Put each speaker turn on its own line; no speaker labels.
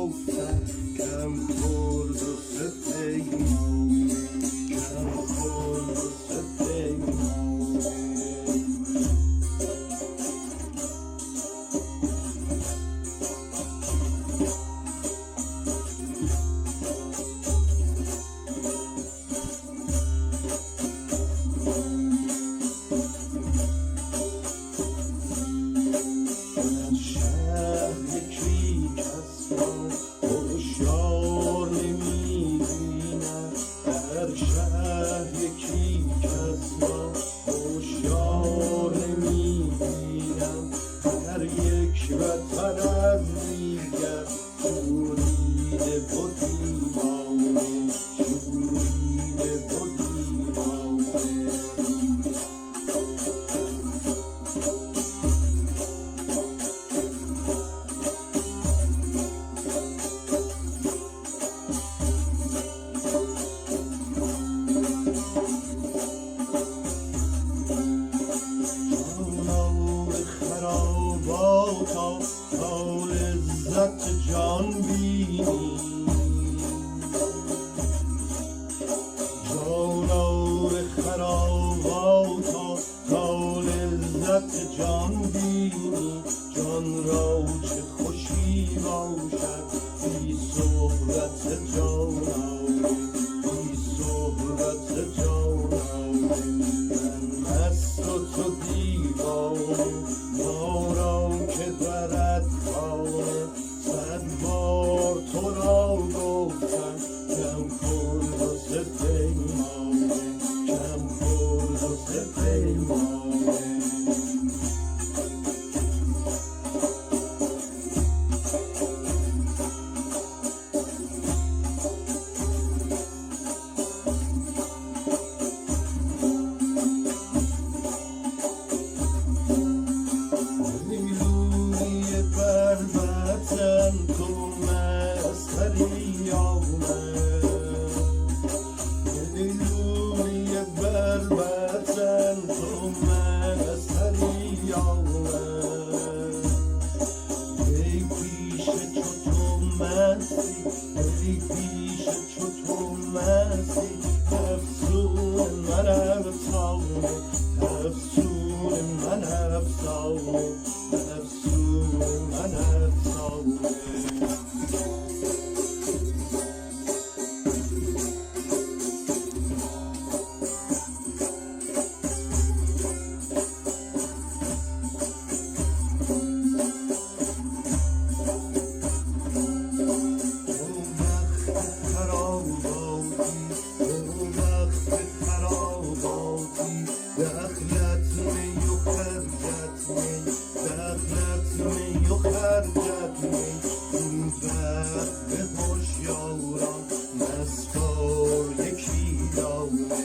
گفتن کم خورد و سپیمانه کم خورد و سپیمانه تا لذت جان بینی جانور خراباتا تا لذت جان بینی جان را چه خوشی باشد بی صحبت جانانه بی صحبت جانانه من مست و تو دیوانه ما را که برد خانه صد بار تو را گفتم کم خورد و سپیمانه کم خورد و سپیمانه تو مستری آمد نیلوی بربطن تو مستری آمد ای پیش چو تو مستی ای پیش چو تو مستی افسون من افسانه افسون من افسانه افسون من افسانه دخلت می و خرجت می دخلت می و خرجت می این وقت به هوشیاران مستار یکی دانه